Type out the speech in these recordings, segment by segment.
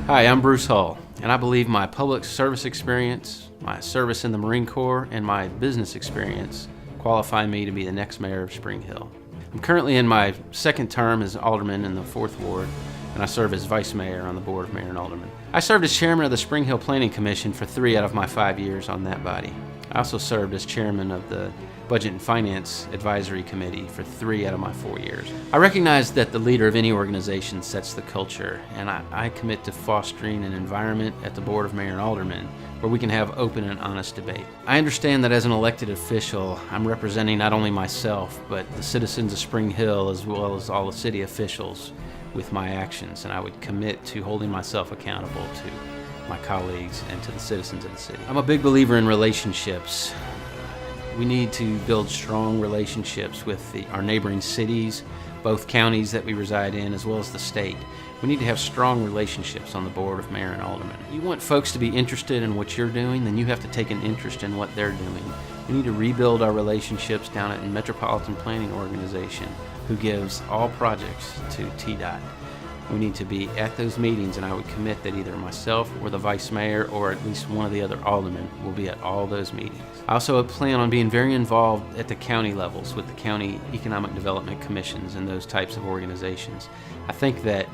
Hi, I'm Bruce Hull, and I believe my public service experience, my service in the Marine Corps, and my business experience qualify me to be the next mayor of Spring Hill. I'm currently in my second term as alderman in the 4th Ward, and I serve as vice mayor on the board of mayor and aldermen. I served as chairman of the Spring Hill Planning Commission for 3 out of my 5 years on that body. I also served as chairman of the Budget and Finance Advisory Committee for 3 out of my 4 years. I recognize that the leader of any organization sets the culture, and I commit to fostering an environment at the board of mayor and aldermen where we can have open and honest debate. I understand that as an elected official, I'm representing not only myself, but the citizens of Spring Hill as well as all the city officials with my actions, and I would commit to holding myself accountable to my colleagues and to the citizens of the city. I'm a big believer in relationships. We need to build strong relationships with our neighboring cities, both counties that we reside in, as well as the state. We need to have strong relationships on the board of mayor and aldermen. You want folks to be interested in what you're doing, then you have to take an interest in what they're doing. We need to rebuild our relationships down at the Metropolitan Planning Organization, who gives all projects to TDOT. We need to be at those meetings, and I would commit that either myself or the vice mayor or at least one of the other aldermen will be at all those meetings. I also plan on being very involved at the county levels with the county economic development commissions and those types of organizations. I think that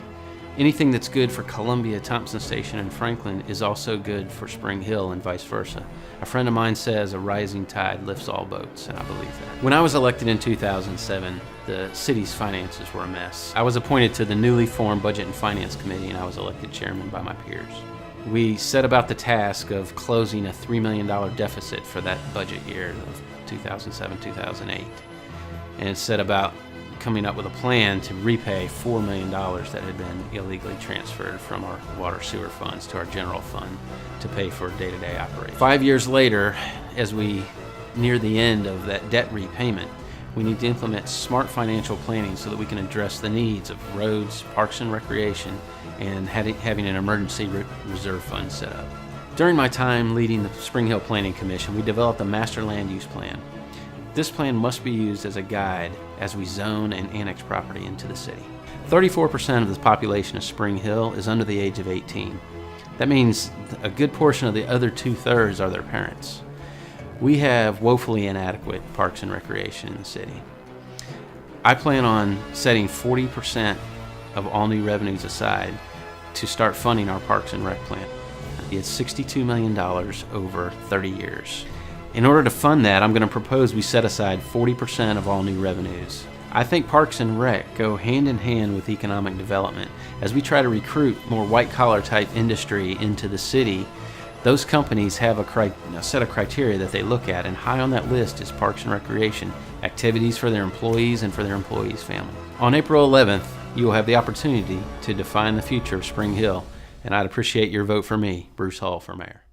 anything that's good for Columbia, Thompson Station, and Franklin is also good for Spring Hill and vice versa. A friend of mine says a rising tide lifts all boats, and I believe that. When I was elected in 2007, the city's finances were a mess. I was appointed to the newly formed Budget and Finance Committee, and I was elected chairman by my peers. We set about the task of closing a $3 million deficit for that budget year of 2007-2008, and set about coming up with a plan to repay $4 million that had been illegally transferred from our water sewer funds to our general fund to pay for day-to-day operations. 5 years later, as we near the end of that debt repayment, we need to implement smart financial planning so that we can address the needs of roads, parks and recreation, and having an emergency reserve fund set up. During my time leading the Spring Hill Planning Commission, we developed a master land use plan. This plan must be used as a guide as we zone and annex property into the city. 34% of the population of Spring Hill is under the age of 18. That means a good portion of the other 2/3 are their parents. We have woefully inadequate parks and recreation in the city. I plan on setting 40% of all new revenues aside to start funding our parks and rec plan. It's $62 million over 30 years. In order to fund that, I'm going to propose we set aside 40% of all new revenues. I think Parks and Rec go hand in hand with economic development. As we try to recruit more white-collar type industry into the city, those companies have a set of criteria that they look at, and high on that list is Parks and Recreation, activities for their employees and for their employees' families. On April 11th, you will have the opportunity to define the future of Spring Hill, and I'd appreciate your vote for me, Bruce Hull, for mayor.